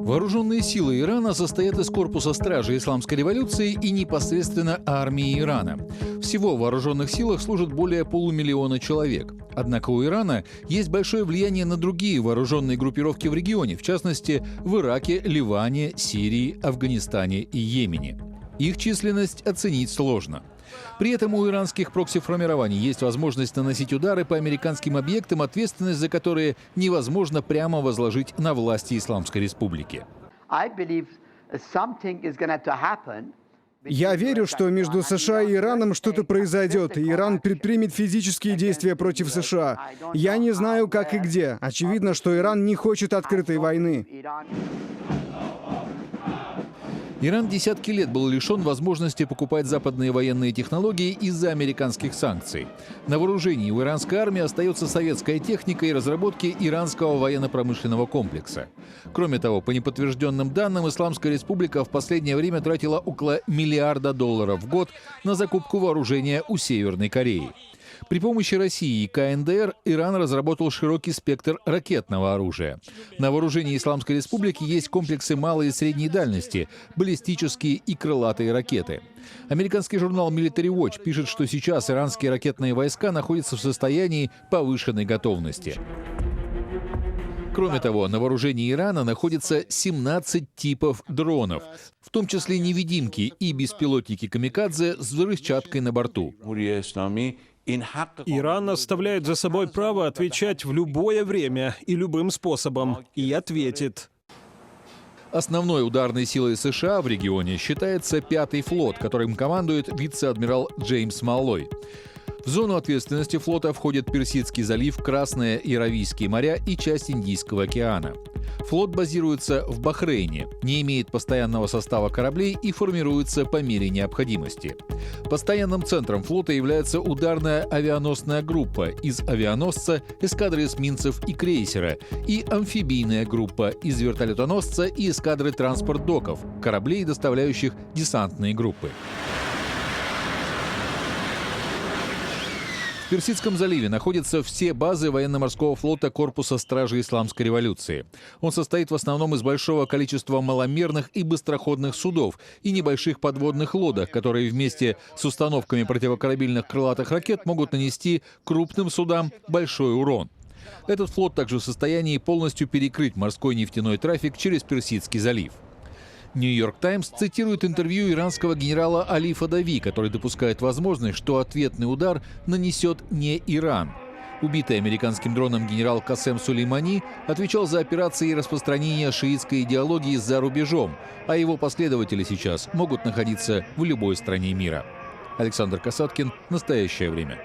Вооруженные силы Ирана состоят из корпуса стражи исламской революции и непосредственно армии Ирана. Всего в вооруженных силах служат более полумиллиона человек. Однако у Ирана есть большое влияние на другие вооруженные группировки в регионе, в частности, в Ираке, Ливане, Сирии, Афганистане и Йемене. Их численность оценить сложно. При этом у иранских прокси-формирований есть возможность наносить удары по американским объектам, ответственность за которые невозможно прямо возложить на власти Исламской Республики. Я верю, что между США и Ираном что-то произойдет, и Иран предпримет физические действия против США. Я не знаю, как и где. Очевидно, что Иран не хочет открытой войны. Иран десятки лет был лишен возможности покупать западные военные технологии из-за американских санкций. На вооружении у иранской армии остается советская техника и разработки иранского военно-промышленного комплекса. Кроме того, по неподтвержденным данным, Исламская Республика в последнее время тратила около $1 миллиарда в год на закупку вооружения у Северной Кореи. При помощи России и КНДР Иран разработал широкий спектр ракетного оружия. На вооружении Исламской Республики есть комплексы малой и средней дальности, баллистические и крылатые ракеты. Американский журнал Military Watch пишет, что сейчас иранские ракетные войска находятся в состоянии повышенной готовности. Кроме того, на вооружении Ирана находится 17 типов дронов, в том числе невидимки и беспилотники «Камикадзе» с взрывчаткой на борту. Иран оставляет за собой право отвечать в любое время и любым способом, и ответит. Основной ударной силой США в регионе считается 5-й флот, которым командует вице-адмирал Джеймс Маллой. В зону ответственности флота входят Персидский залив, Красное и Аравийские моря и часть Индийского океана. Флот базируется в Бахрейне, не имеет постоянного состава кораблей и формируется по мере необходимости. Постоянным центром флота является ударная авианосная группа из авианосца, эскадры эсминцев и крейсера и амфибийная группа из вертолетоносца и эскадры транспорт-доков, кораблей, доставляющих десантные группы. В Персидском заливе находятся все базы военно-морского флота корпуса стражи Исламской революции. Он состоит в основном из большого количества маломерных и быстроходных судов и небольших подводных лодок, которые вместе с установками противокорабельных крылатых ракет могут нанести крупным судам большой урон. Этот флот также в состоянии полностью перекрыть морской нефтяной трафик через Персидский залив. «Нью-Йорк Таймс» цитирует интервью иранского генерала Али Фадави, который допускает возможность, что ответный удар нанесет не Иран. Убитый американским дроном генерал Касем Сулеймани отвечал за операции распространения шиитской идеологии за рубежом, а его последователи сейчас могут находиться в любой стране мира. Александр Касаткин. Настоящее время.